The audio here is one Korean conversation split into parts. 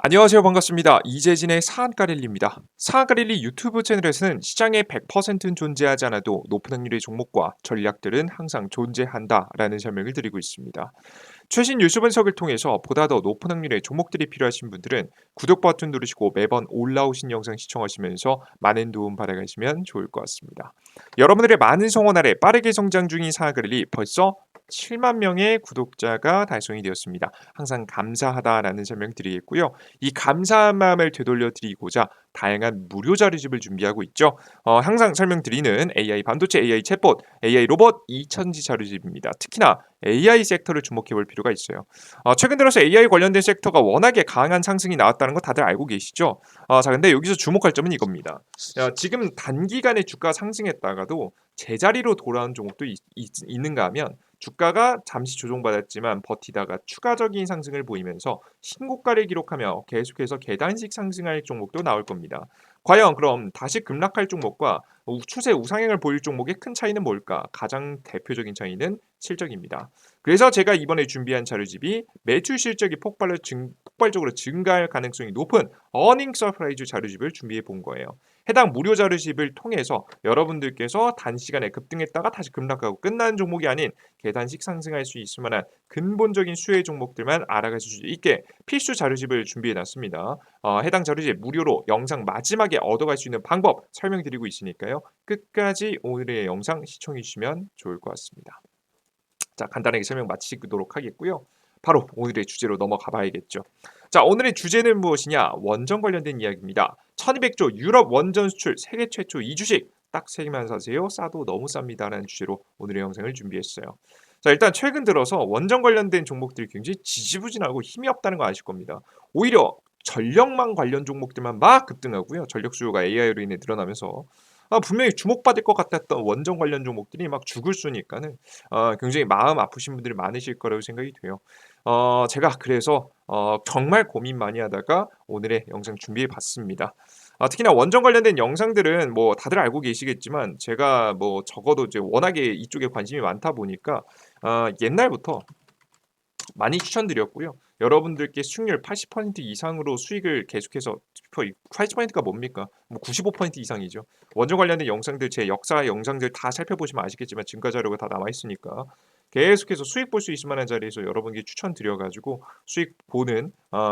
안녕하세요. 반갑습니다. 이재진의 사안가릴리입니다. 사안가릴리 유튜브 채널에서는 시장에 100%는 존재하지 않아도 높은 확률의 종목과 전략들은 항상 존재한다라는 설명을 드리고 있습니다. 최신 뉴스 분석을 통해서 보다 더 높은 확률의 종목들이 필요하신 분들은 구독 버튼 누르시고 매번 올라오신 영상 시청하시면서 많은 도움 받아가시면 좋을 것 같습니다. 여러분들의 많은 성원 아래 빠르게 성장 중인 사안가릴리 벌써 7만 명의 구독자가 달성이 되었습니다. 항상 감사하다라는 설명 드리겠고요. 이 감사한 마음을 되돌려 드리고자 다양한 무료 자료집을 준비하고 있죠. 항상 설명드리는 AI 반도체, AI 챗봇, AI 로봇 2천지 자료집입니다. 특히나 AI 섹터를 주목해 볼 필요가 있어요. 최근 들어서 AI 관련된 섹터가 워낙에 강한 상승이 나왔다는 거 다들 알고 계시죠? 자, 근데 여기서 주목할 점은 이겁니다. 지금 단기간에 주가 상승했다가도 제자리로 돌아온 종목도 있는가 하면 주가가 잠시 조정받았지만 버티다가 추가적인 상승을 보이면서 신고가를 기록하며 계속해서 계단식 상승할 종목도 나올 겁니다. 과연 그럼 다시 급락할 종목과 추세 우상향을 보일 종목의 큰 차이는 뭘까? 가장 대표적인 차이는 실적입니다. 그래서 제가 이번에 준비한 자료집이 매출 실적이 폭발적으로 증가할 가능성이 높은 어닝 서프라이즈 자료집을 준비해 본 거예요. 해당 무료 자료집을 통해서 여러분들께서 단시간에 급등했다가 다시 급락하고 끝나는 종목이 아닌 계단식 상승할 수 있을 만한 근본적인 수혜 종목들만 알아가실 수 있게 필수 자료집을 준비해 놨습니다. 해당 자료집 무료로 영상 마지막에 얻어갈 수 있는 방법 설명드리고 있으니까요. 끝까지 오늘의 영상 시청해 주시면 좋을 것 같습니다. 자, 간단하게 설명 마치도록 하겠고요. 바로 오늘의 주제로 넘어가 봐야겠죠. 자, 오늘의 주제는 무엇이냐? 원전 관련된 이야기입니다. 1200조 유럽 원전 수출 세계 최초 2주식 딱 3개만 사세요. 싸도 너무 쌉니다라는 주제로 오늘의 영상을 준비했어요. 자, 일단 최근 들어서 원전 관련된 종목들이 굉장히 지지부진하고 힘이 없다는 거 아실 겁니다. 오히려 전력망 관련 종목들만 막 급등하고요. 전력 수요가 AI로 인해 늘어나면서 분명히 주목받을 것 같았던 원전 관련 종목들이 막 죽을 수니까는 굉장히 마음 아프신 분들이 많으실 거라고 생각이 돼요. 제가 그래서 정말 고민 많이 하다가 오늘의 영상 준비해 봤습니다. 특히나 원전 관련된 영상들은 뭐 다들 알고 계시겠지만 제가 뭐 적어도 이제 워낙에 이쪽에 관심이 많다 보니까 옛날부터 많이 추천드렸고요. 여러분들께 수익률 80% 이상으로 수익을 계속해서 80%가 뭡니까? 뭐 95% 이상이죠. 원전 관련된 영상들 제 역사 영상들 다 살펴보시면 아시겠지만 증거 자료가 다 남아 있으니까 계속해서 수익 볼 수 있을 만한 자리에서 여러분께 추천드려 가지고 수익 보는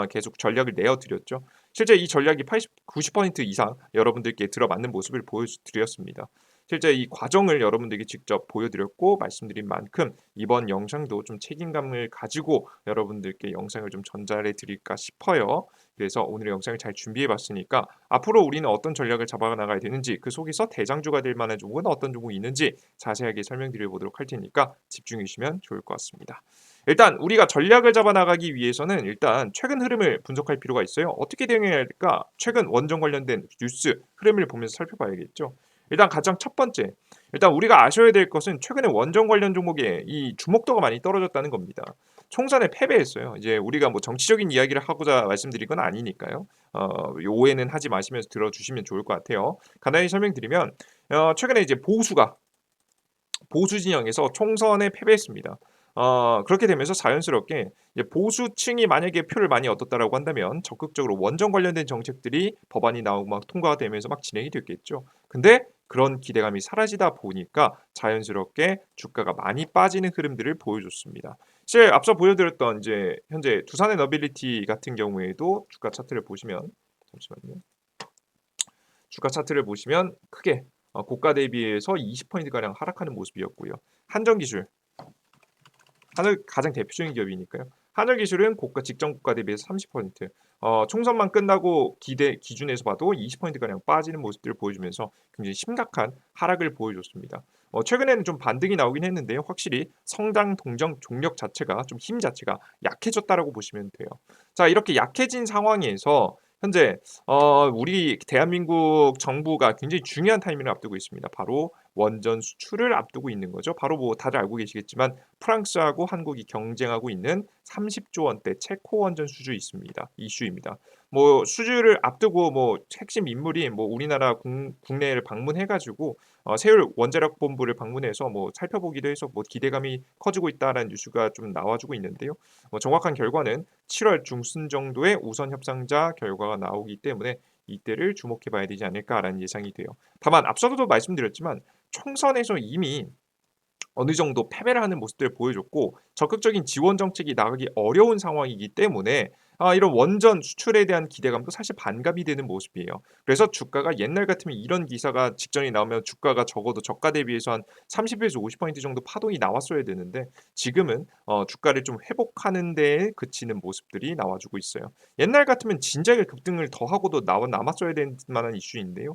계속 전략을 내어 드렸죠. 실제 이 전략이 90% 이상 여러분들께 들어맞는 모습을 보여드렸습니다. 실제 이 과정을 여러분들에게 직접 보여드렸고 말씀드린 만큼 이번 영상도 좀 책임감을 가지고 여러분들께 영상을 좀 전달해 드릴까 싶어요. 그래서 오늘의 영상을 잘 준비해 봤으니까 앞으로 우리는 어떤 전략을 잡아 나가야 되는지 그 속에서 대장주가 될 만한 종목은 어떤 종목이 있는지 자세하게 설명드려 보도록 할 테니까 집중해 주시면 좋을 것 같습니다. 일단 우리가 전략을 잡아 나가기 위해서는 일단 최근 흐름을 분석할 필요가 있어요. 어떻게 대응해야 할까? 최근 원전 관련된 뉴스 흐름을 보면서 살펴봐야겠죠. 일단 가장 첫 번째, 일단 우리가 아셔야 될 것은 최근에 원전 관련 종목에 이 주목도가 많이 떨어졌다는 겁니다. 총선에 패배했어요. 이제 우리가 뭐 정치적인 이야기를 하고자 말씀드린 건 아니니까요. 오해는 하지 마시면서 들어주시면 좋을 것 같아요. 간단히 설명드리면 최근에 이제 보수 진영에서 총선에 패배했습니다. 그렇게 되면서 자연스럽게 이제 보수층이 만약에 표를 많이 얻었다라고 한다면 적극적으로 원전 관련된 정책들이 법안이 나오고 막 통과가 되면서 막 진행이 됐겠죠. 근데 그런 기대감이 사라지다 보니까 자연스럽게 주가가 많이 빠지는 흐름들을 보여줬습니다. 사실 앞서 보여드렸던 이제 현재 두산 에너빌리티 같은 경우에도 주가 차트를 보시면 잠시만요. 주가 차트를 보시면 크게 고가 대비해서 20% 가량 하락하는 모습이었고요. 한전기술 하늘 가장 대표적인 기업이니까요. 하늘기술은 고가 직전 고가 대비해서 30%, 총선만 끝나고 기준에서 봐도 20% 가량 빠지는 모습들을 보여주면서 굉장히 심각한 하락을 보여줬습니다. 최근에는 좀 반등이 나오긴 했는데요. 확실히 성장 동정 종력 자체가 좀 힘 자체가 약해졌다라고 보시면 돼요. 자, 이렇게 약해진 상황에서 현재 우리 대한민국 정부가 굉장히 중요한 타이밍을 앞두고 있습니다. 바로 원전 수출을 앞두고 있는 거죠. 바로 뭐 다들 알고 계시겠지만 프랑스하고 한국이 경쟁하고 있는 30조 원대 체코 원전 수주 있습니다. 이슈입니다. 뭐 수주를 앞두고 뭐 핵심 인물이 뭐 우리나라 국내를 방문해 가지고 세울 원자력 본부를 방문해서 뭐 살펴보기도 해서 뭐 기대감이 커지고 있다라는 뉴스가 좀 나와주고 있는데요. 정확한 결과는 7월 중순 정도에 우선 협상자 결과가 나오기 때문에 이때를 주목해 봐야 되지 않을까라는 예상이 돼요. 다만 앞서도 말씀드렸지만 총선에서 이미 어느 정도 패배를 하는 모습들을 보여줬고 적극적인 지원 정책이 나가기 어려운 상황이기 때문에 이런 원전 수출에 대한 기대감도 사실 반감이 되는 모습이에요. 그래서 주가가 옛날 같으면 이런 기사가 직전에 나오면 주가가 적어도 저가 대비해서 한 30에서 50% 정도 파동이 나왔어야 되는데 지금은 주가를 좀 회복하는 데에 그치는 모습들이 나와주고 있어요. 옛날 같으면 진작에 급등을 더 하고도 남았어야 될 만한 이슈인데요.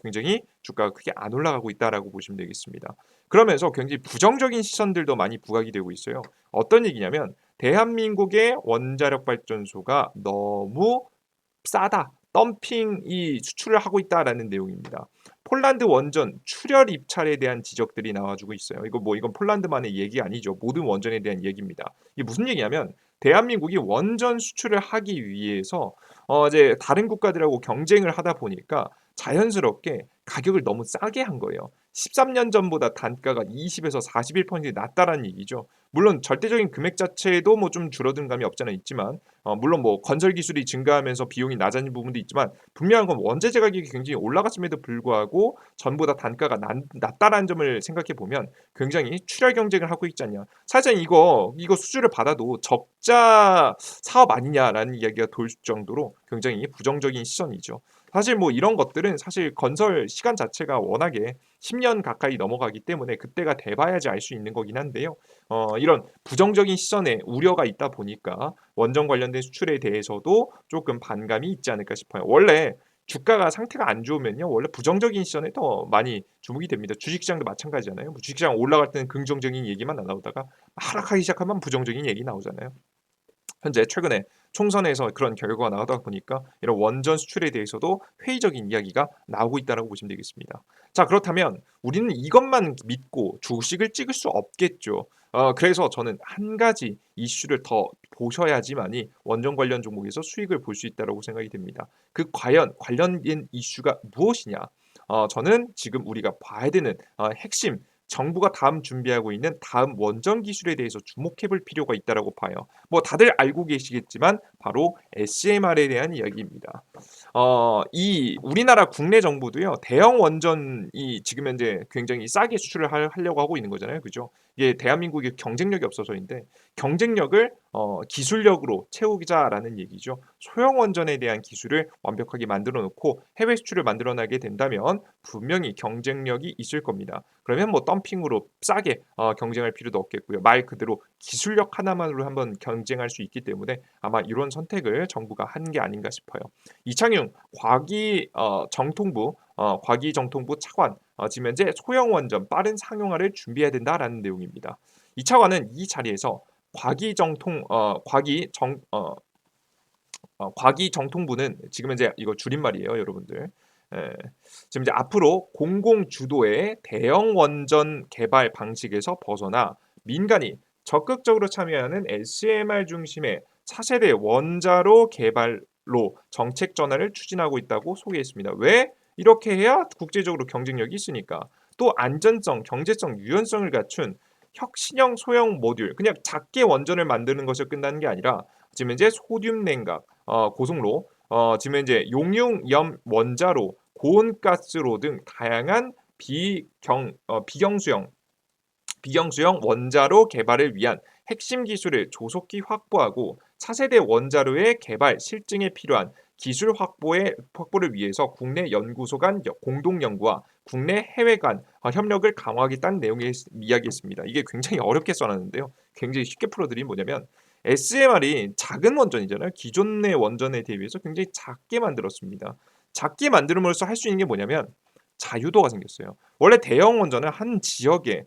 굉장히 주가가 크게 안 올라가고 있다라고 보시면 되겠습니다. 그러면서 굉장히 부정적인 시선들도 많이 부각이 되고 있어요. 어떤 얘기냐면 대한민국의 원자력 발전소가 너무 싸다. 덤핑이 수출을 하고 있다라는 내용입니다. 폴란드 원전 출혈 입찰에 대한 지적들이 나와주고 있어요. 이건 폴란드만의 얘기 아니죠. 모든 원전에 대한 얘기입니다. 이게 무슨 얘기냐면 대한민국이 원전 수출을 하기 위해서 이제 다른 국가들하고 경쟁을 하다 보니까 자연스럽게 가격을 너무 싸게 한 거예요. 13년 전보다 단가가 20에서 41% 낮다라는 얘기죠. 물론 절대적인 금액 자체도 뭐 좀 줄어든 감이 없잖아 있지만 물론 뭐 건설 기술이 증가하면서 비용이 낮아진 부분도 있지만 분명한 건 원재재 가격이 굉장히 올라갔음에도 불구하고 전보다 단가가 낮다라는 점을 생각해 보면 굉장히 출혈 경쟁을 하고 있지 않냐. 사실 이거 수주를 받아도 적자 사업 아니냐라는 이야기가 돌 정도로 굉장히 부정적인 시선이죠. 사실 뭐 이런 것들은 사실 건설 시간 자체가 워낙에 10년 가까이 넘어가기 때문에 그때가 돼 봐야지 알 수 있는 거긴 한데요. 이런 부정적인 시선에 우려가 있다 보니까 원전 관련된 수출에 대해서도 조금 반감이 있지 않을까 싶어요. 원래 주가가 상태가 안 좋으면요. 원래 부정적인 시선에 더 많이 주목이 됩니다. 주식시장도 마찬가지잖아요. 뭐 주식시장 올라갈 때는 긍정적인 얘기만 안 나오다가 하락하기 시작하면 부정적인 얘기 나오잖아요. 현재 최근에 총선에서 그런 결과가 나오다 보니까 이런 원전 수출에 대해서도 회의적인 이야기가 나오고 있다고 보시면 되겠습니다. 자, 그렇다면 우리는 이것만 믿고 주식을 찍을 수 없겠죠. 그래서 저는 한 가지 이슈를 더 보셔야지만이 원전 관련 종목에서 수익을 볼 수 있다고 생각이 됩니다. 그 과연 관련된 이슈가 무엇이냐? 저는 지금 우리가 봐야 되는 핵심 정부가 다음 준비하고 있는 다음 원전 기술에 대해서 주목해 볼 필요가 있다고 봐요. 뭐 다들 알고 계시겠지만 바로 SMR에 대한 이야기입니다. 이 우리나라 국내 정부도요. 대형 원전이 지금 현재 굉장히 싸게 수출을 하려고 하고 있는 거잖아요. 그죠? 이게 대한민국이 경쟁력이 없어서인데 경쟁력을 기술력으로 채우자라는 얘기죠. 소형 원전에 대한 기술을 완벽하게 만들어 놓고 해외 수출을 만들어 나게 된다면 분명히 경쟁력이 있을 겁니다. 그러면 뭐 덤핑으로 싸게 경쟁할 필요도 없겠고요. 말 그대로 기술력 하나만으로 한번 경쟁할 수 있기 때문에 아마 이런 선택을 정부가 한 게 아닌가 싶어요. 이창용 과기정통부 차관 지금 현재 소형 원전 빠른 상용화를 준비해야 된다라는 내용입니다. 이 차관은 이 자리에서 과기정통부는 지금 현재 이거 줄임말이에요, 여러분들. 예, 지금 이제 앞으로 공공 주도의 대형 원전 개발 방식에서 벗어나 민간이 적극적으로 참여하는 SMR 중심의 차세대 원자로 개발로 정책 전환을 추진하고 있다고 소개했습니다. 왜? 이렇게 해야 국제적으로 경쟁력이 있으니까. 또 안전성, 경제성, 유연성을 갖춘 혁신형 소형 모듈, 그냥 작게 원전을 만드는 것이 끝나는 게 아니라 지금 현재 소듐 냉각, 고속로, 지금 현재 용융염 원자로, 고온가스로 등 다양한 비경수형 원자로 개발을 위한 핵심 기술을 조속히 확보하고 차세대 원자로의 개발 실증에 필요한 기술 확보를 위해서 국내 연구소 간 공동 연구와 국내 해외 간 협력을 강화하겠다는 내용의 이야기했습니다. 이게 굉장히 어렵게 써놨는데요. 굉장히 쉽게 풀어드린 뭐냐면 SMR이 작은 원전이잖아요. 기존의 원전에 대비해서 굉장히 작게 만들었습니다. 작게 만들음으로써 할 수 있는 게 뭐냐면 자유도가 생겼어요. 원래 대형 원전은 한 지역에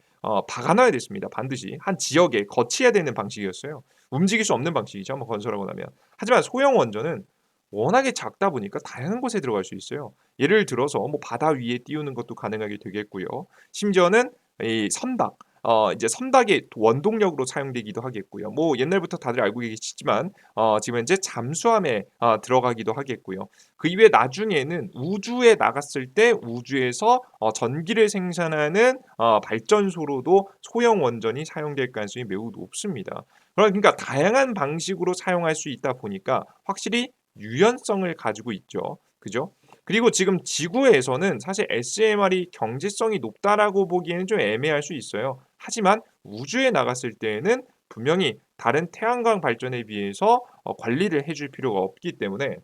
박아놔야 됐습니다. 반드시 한 지역에 거치해야 되는 방식이었어요. 움직일 수 없는 방식이죠. 한번 건설하고 나면. 하지만 소형 원전은 워낙에 작다 보니까 다양한 곳에 들어갈 수 있어요. 예를 들어서 뭐 바다 위에 띄우는 것도 가능하게 되겠고요. 심지어는 이 선박, 이제 선박의 원동력으로 사용되기도 하겠고요. 뭐 옛날부터 다들 알고 계시지만 지금 현재 잠수함에 들어가기도 하겠고요. 그 이외에 나중에는 우주에 나갔을 때 우주에서 전기를 생산하는 발전소로도 소형 원전이 사용될 가능성이 매우 높습니다. 그러니까 다양한 방식으로 사용할 수 있다 보니까 확실히 유연성을 가지고 있죠. 그죠? 그리고 지금 지구에서는 사실 SMR이 경제성이 높다라고 보기에는 좀 애매할 수 있어요. 하지만 우주에 나갔을 때에는 분명히 다른 태양광 발전에 비해서 관리를 해줄 필요가 없기 때문에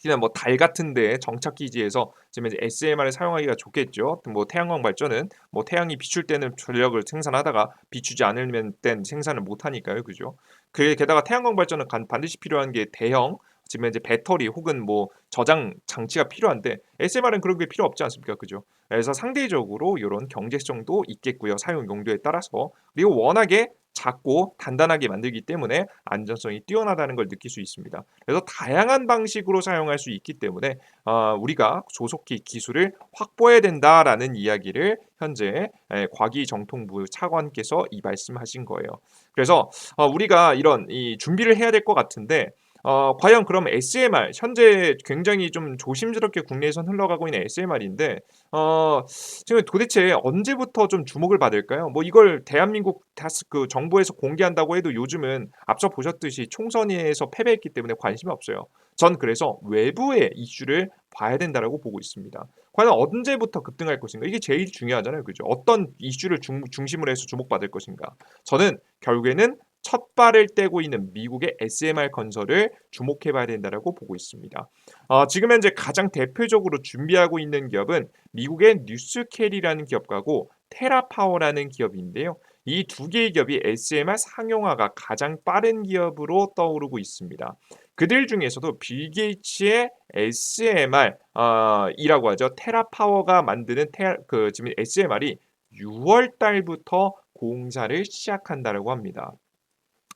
그냥 뭐 달 같은 데 정착 기지에서 지금 이제 SMR을 사용하기가 좋겠죠. 뭐 태양광 발전은 뭐 태양이 비출 때는 전력을 생산하다가 비추지 않으면 땐 생산을 못 하니까요. 그죠? 게다가 태양광 발전은 반드시 필요한 게 대형 지금 이제 배터리 혹은 뭐 저장 장치가 필요한데 SMR은 그런 게 필요 없지 않습니까? 그죠? 그래서 상대적으로 이런 경제성도 있겠고요. 사용 용도에 따라서. 그리고 워낙에 작고 단단하게 만들기 때문에 안전성이 뛰어나다는 걸 느낄 수 있습니다. 그래서 다양한 방식으로 사용할 수 있기 때문에 우리가 조속히 기술을 확보해야 된다라는 이야기를 현재 과기정통부 차관께서 이 말씀하신 거예요. 그래서 우리가 이런 이 준비를 해야 될 것 같은데 과연 그럼 SMR 현재 굉장히 좀 조심스럽게 국내에선 흘러가고 있는 SMR인데 지금 도대체 언제부터 좀 주목을 받을까요? 뭐 이걸 대한민국 다스 그 정부에서 공개한다고 해도 요즘은 앞서 보셨듯이 총선에서 패배했기 때문에 관심이 없어요. 전 그래서 외부의 이슈를 봐야 된다라고 보고 있습니다. 과연 언제부터 급등할 것인가? 이게 제일 중요하잖아요. 그죠? 어떤 이슈를 중심으로 해서 주목받을 것인가? 저는 결국에는 첫 발을 떼고 있는 미국의 SMR 건설을 주목해 봐야 된다라고 보고 있습니다. 지금 현재 가장 대표적으로 준비하고 있는 기업은 미국의 뉴스캐리라는 기업하고 테라파워라는 기업인데요. 이 두 개의 기업이 SMR 상용화가 가장 빠른 기업으로 떠오르고 있습니다. 그들 중에서도 빌 게이츠의 SMR 이라고 하죠. 테라파워가 만드는 지금 SMR이 6월 달부터 공사를 시작한다라고 합니다.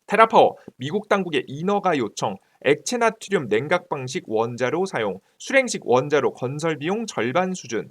테라파워, 미국 당국의 인허가 요청, 액체 나트륨 냉각 방식 원자로 사용, 수랭식 원자로 건설 비용 절반 수준.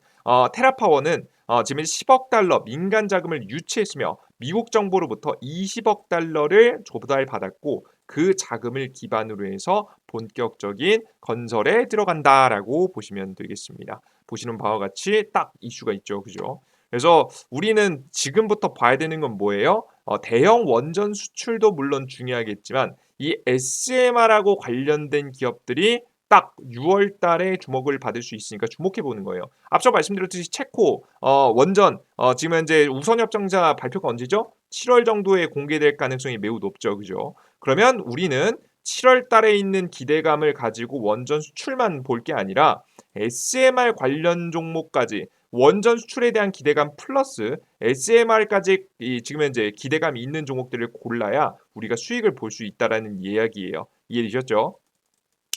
테라파워는 지금 10억 달러 민간 자금을 유치했으며 미국 정부로부터 20억 달러를 조달받았고 그 자금을 기반으로 해서 본격적인 건설에 들어간다라고 보시면 되겠습니다. 보시는 바와 같이 딱 이슈가 있죠. 그죠? 그래서 우리는 지금부터 봐야 되는 건 뭐예요? 대형 원전 수출도 물론 중요하겠지만 이 SMR하고 관련된 기업들이 딱 6월 달에 주목을 받을 수 있으니까 주목해 보는 거예요. 앞서 말씀드렸듯이 체코 원전 지금 현재 우선 협정자 발표가 언제죠? 7월 정도에 공개될 가능성이 매우 높죠. 그죠? 그러면 우리는 7월 달에 있는 기대감을 가지고 원전 수출만 볼 게 아니라 SMR 관련 종목까지 원전 수출에 대한 기대감 플러스 SMR까지 지금 현재 기대감이 있는 종목들을 골라야 우리가 수익을 볼 수 있다라는 이야기예요. 이해되셨죠?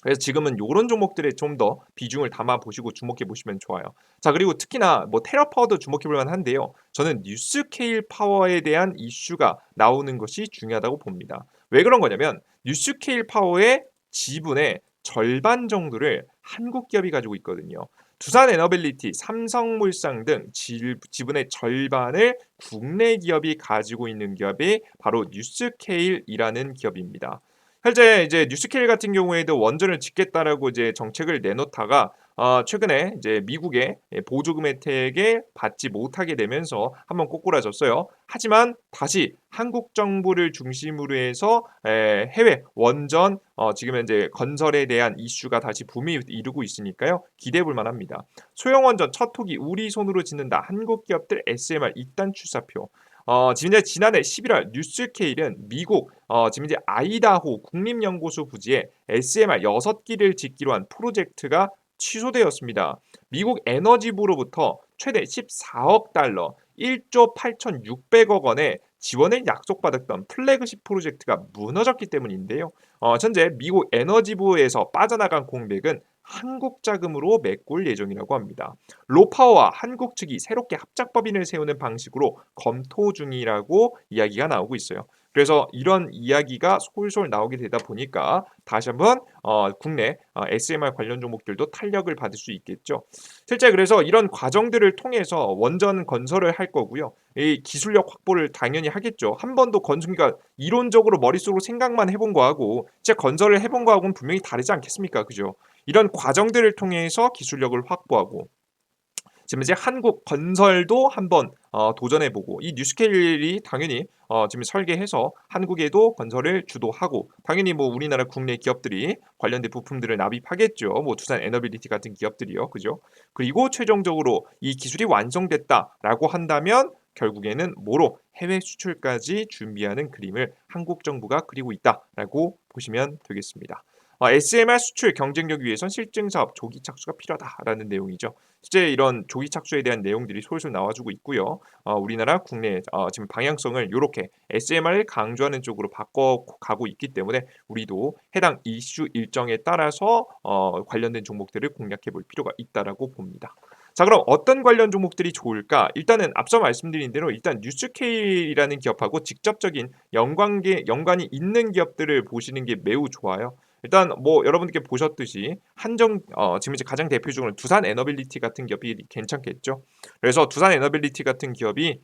그래서 지금은 요런 종목들에 좀 더 비중을 담아 보시고 주목해 보시면 좋아요. 자, 그리고 특히나 뭐 테라파워도 주목해 볼 만한데요. 저는 뉴스케일 파워에 대한 이슈가 나오는 것이 중요하다고 봅니다. 왜 그런 거냐면 뉴스케일 파워의 지분의 절반 정도를 한국 기업이 가지고 있거든요. 두산에너빌리티, 삼성물산 등 지분의 절반을 국내 기업이 가지고 있는 기업이 바로 뉴스케일이라는 기업입니다. 현재 이제 뉴스케일 같은 경우에도 원전을 짓겠다라고 이제 정책을 내놓다가 최근에 이제 미국의 보조금 혜택에 받지 못하게 되면서 한번 꼬꾸라졌어요. 하지만 다시 한국 정부를 중심으로 해서 해외 원전 지금 현재 건설에 대한 이슈가 다시 붐이 이루고 있으니까요. 기대해 볼 만합니다. 소형 원전 첫 톡이 우리 손으로 짓는다. 한국 기업들 SMR 이단 출사표. 지금 이제 지난해 11월 뉴스케일은 미국 지금 이제 아이다호 국립연구소 부지에 SMR 6기를 짓기로 한 프로젝트가 취소되었습니다. 미국 에너지부로부터 최대 14억 달러, 1조 8,600억 원의 지원을 약속받았던 플래그십 프로젝트가 무너졌기 때문인데요. 현재 미국 에너지부에서 빠져나간 공백은 한국 자금으로 메꿀 예정이라고 합니다. 로파와 한국 측이 새롭게 합작 법인을 세우는 방식으로 검토 중이라고 이야기가 나오고 있어요. 그래서 이런 이야기가 솔솔 나오게 되다 보니까 다시 한번 국내 SMR 관련 종목들도 탄력을 받을 수 있겠죠. 실제 그래서 이런 과정들을 통해서 원전 건설을 할 거고요. 이 기술력 확보를 당연히 하겠죠. 한 번도 그러니까 이론적으로 머릿속으로 생각만 해본 거하고 진짜 건설을 해본 거하고는 분명히 다르지 않겠습니까? 그죠? 이런 과정들을 통해서 기술력을 확보하고 지금 이제 한국 건설도 한번 도전해보고 이 뉴스케일이 당연히 지금 설계해서 한국에도 건설을 주도하고 당연히 뭐 우리나라 국내 기업들이 관련된 부품들을 납입하겠죠. 뭐 두산 에너빌리티 같은 기업들이요, 그죠? 그리고 최종적으로 이 기술이 완성됐다라고 한다면 결국에는 뭐로 해외 수출까지 준비하는 그림을 한국 정부가 그리고 있다라고 보시면 되겠습니다. SMR 수출 경쟁력 위해선 실증 사업 조기 착수가 필요하다라는 내용이죠. 실제 이런 조기 착수에 대한 내용들이 솔솔 나와주고 있고요. 우리나라 국내 지금 방향성을 이렇게 SMR을 강조하는 쪽으로 바꿔가고 있기 때문에 우리도 해당 이슈 일정에 따라서 관련된 종목들을 공략해 볼 필요가 있다라고 봅니다. 자, 그럼 어떤 관련 종목들이 좋을까? 일단은 앞서 말씀드린 대로 일단 뉴스케일이라는 기업하고 직접적인 연관이 있는 기업들을 보시는 게 매우 좋아요. 일단 뭐 여러분들께 보셨듯이 지금 이제 가장 대표적으로 두산 에너빌리티 같은 기업이 괜찮겠죠. 그래서 두산 에너빌리티 같은 기업이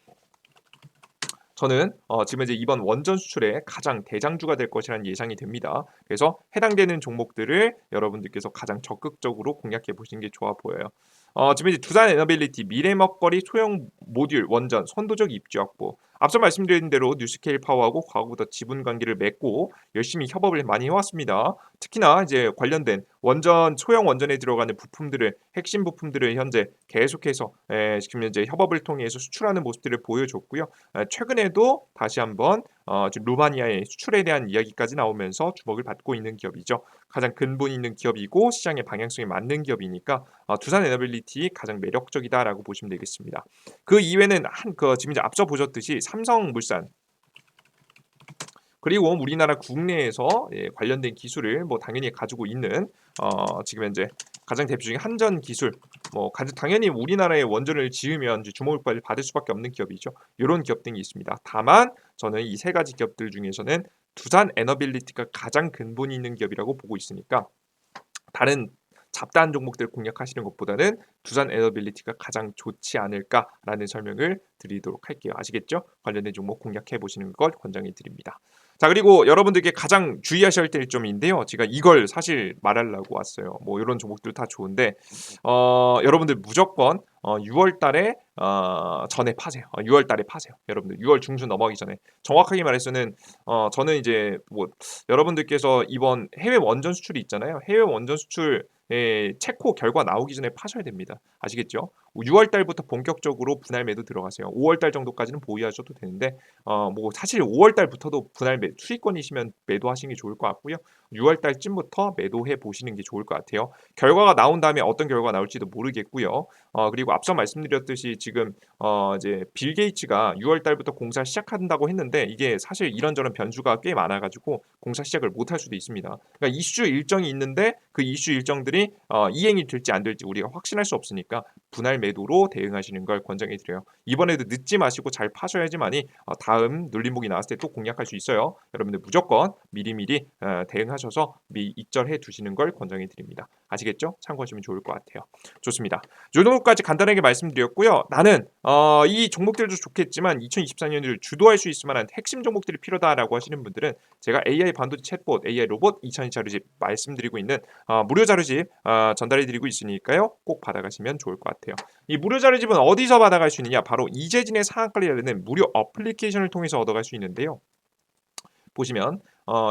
저는 지금 이제 이번 원전 수출의 가장 대장주가 될 것이라는 예상이 됩니다. 그래서 해당되는 종목들을 여러분들께서 가장 적극적으로 공략해 보시는 게 좋아 보여요. 지금 이제 두산 에너빌리티 미래 먹거리 소형 모듈 원전 선도적 입지 확보. 앞서 말씀드린 대로 뉴스케일 파워하고 과거보다 지분 관계를 맺고 열심히 협업을 많이 해왔습니다. 특히나 이제 관련된 소형 원전에 들어가는 부품들을 핵심 부품들을 현재 계속해서 지금 현재 협업을 통해서 수출하는 모습들을 보여줬고요. 최근에도 다시 한번 지금 루마니아의 수출에 대한 이야기까지 나오면서 주목을 받고 있는 기업이죠. 가장 근본 있는 기업이고 시장의 방향성에 맞는 기업이니까 두산 에너빌리티 가장 매력적이다라고 보시면 되겠습니다. 그 이외에는 지금 이제 앞서 보셨듯이 삼성물산 그리고 우리나라 국내에서 관련된 기술을 뭐 당연히 가지고 있는 지금 현재 가장 대표 중에 한전 기술 당연히 우리나라의 원전을 지으면 이제 주목을 받을 수밖에 없는 기업이죠. 이런 기업 등이 있습니다. 다만 저는 이 세 가지 기업들 중에서는 두산 에너빌리티가 가장 근본이 있는 기업이라고 보고 있으니까 다른 잡다한 종목들 공략하시는 것보다는 두산 에너빌리티가 가장 좋지 않을까라는 설명을 드리도록 할게요. 아시겠죠? 관련된 종목 공략해 보시는 걸 권장해 드립니다. 자, 그리고 여러분들께 가장 주의하셔야 될 점인데요. 제가 이걸 사실 말하려고 왔어요. 뭐 이런 종목들 다 좋은데 여러분들 무조건 6월 달에 전에 파세요. 6월 달에 파세요. 여러분들 6월 중순 넘어가기 전에 정확하게 말해서는 저는 이제 뭐 여러분들께서 이번 해외 원전 수출이 있잖아요. 해외 원전 수출 체코 결과 나오기 전에 파셔야 됩니다. 아시겠죠? 6월 달부터 본격적으로 분할 매도 들어가세요. 5월 달 정도까지는 보유하셔도 되는데 뭐 사실 5월 달부터도 수익권이시면 매도하시는 게 좋을 것 같고요. 6월 달쯤부터 매도해 보시는 게 좋을 것 같아요. 결과가 나온 다음에 어떤 결과가 나올지도 모르겠고요. 그리고 앞서 말씀드렸듯이 지금 이제 빌 게이츠가 6월 달부터 공사 시작한다고 했는데 이게 사실 이런저런 변수가 꽤 많아가지고 공사 시작을 못할 수도 있습니다. 그러니까 이슈 일정이 있는데 그 이슈 일정들이 이행이 될지 안 될지 우리가 확신할 수 없으니까 분할 매도로 대응하시는 걸 권장해 드려요. 이번에도 늦지 마시고 잘 파셔야지만이 다음 눌림목이 나왔을 때 또 공략할 수 있어요. 여러분들 무조건 미리미리 대응하셔서 입절해 두시는 걸 권장해 드립니다. 아시겠죠? 참고하시면 좋을 것 같아요. 좋습니다. 이 정도까지 간단하게 말씀드렸고요. 나는 이 종목들도 좋겠지만 2024년을 주도할 수 있을 만한 핵심 종목들이 필요하다라고 하시는 분들은 제가 AI 반도체 챗봇, AI 로봇 2000 자료집 말씀드리고 있는 무료 자료집 전달해드리고 있으니까요. 꼭 받아가시면 좋을 것 같아요. 이 무료 자료집은 어디서 받아갈 수 있느냐? 바로 이재진의 상한가를 알리는 무료 어플리케이션을 통해서 얻어갈 수 있는데요. 보시면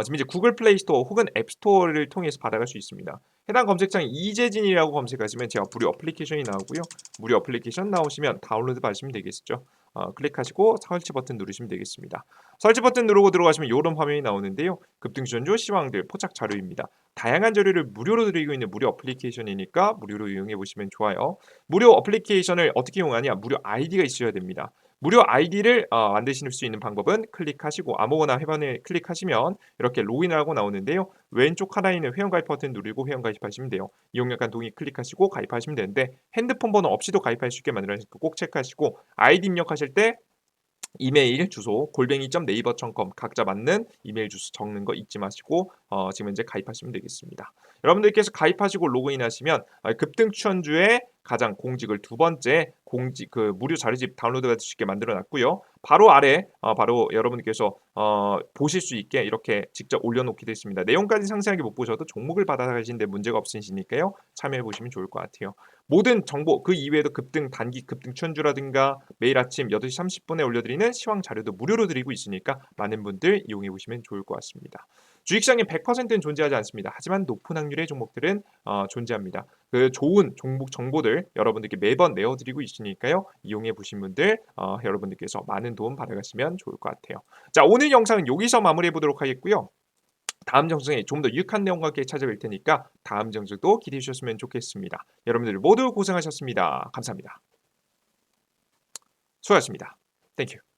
지금 이제 구글 플레이 스토어 혹은 앱 스토어를 통해서 받아갈 수 있습니다. 해당 검색창에 이재진이라고 검색하시면 제가 무료 어플리케이션이 나오고요. 무료 어플리케이션 나오시면 다운로드 받으시면 되겠죠. 클릭하시고 설치 버튼 누르시면 되겠습니다. 설치 버튼 누르고 들어가시면 이런 화면이 나오는데요. 급등주전주 시황들 포착 자료입니다. 다양한 자료를 무료로 드리고 있는 무료 어플리케이션이니까 무료로 이용해 보시면 좋아요. 무료 어플리케이션을 어떻게 이용하냐? 무료 아이디가 있어야 됩니다. 무료 아이디를 만드실 수 있는 방법은 클릭하시고 아무거나 회원을 클릭하시면 이렇게 로그인하고 나오는데요. 왼쪽 하단에 있는 회원가입 버튼 누르고 회원가입하시면 돼요. 이용약관 동의 클릭하시고 가입하시면 되는데 핸드폰 번호 없이도 가입할 수 있게 만들어니까 꼭 체크하시고 아이디 입력하실 때 이메일 주소 골뱅이.naver.com 각자 맞는 이메일 주소 적는 거 잊지 마시고 지금 현재 가입하시면 되겠습니다. 여러분들께서 가입하시고 로그인하시면 급등 추천주의 가장 공직을 두 번째 공직 그 무료 자료집 다운로드 받을 수 있게 만들어 놨고요. 바로 아래 바로 여러분들께서 보실 수 있게 이렇게 직접 올려놓게 됐습니다. 내용까지 상세하게 못 보셔도 종목을 받아가시는데 문제가 없으시니까요. 참여해 보시면 좋을 것 같아요. 모든 정보 그 이외에도 급등 단기 급등 추천주라든가 매일 아침 8시 30분에 올려드리는 시황 자료도 무료로 드리고 있으니까 많은 분들 이용해 보시면 좋을 것 같습니다. 주식시장에 100%는 존재하지 않습니다. 하지만 높은 확률의 종목들은 존재합니다. 그 좋은 종목 정보들 여러분들께 매번 내어드리고 있으니까요. 이용해 보신 분들 여러분들께서 많은 도움 받아가시면 좋을 것 같아요. 자, 오늘 영상은 여기서 마무리해 보도록 하겠고요. 다음 정승에 좀 더 유익한 내용과 함께 찾아뵐 테니까 다음 정승도 기대해 주셨으면 좋겠습니다. 여러분들 모두 고생하셨습니다. 감사합니다. 수고하셨습니다. 땡큐.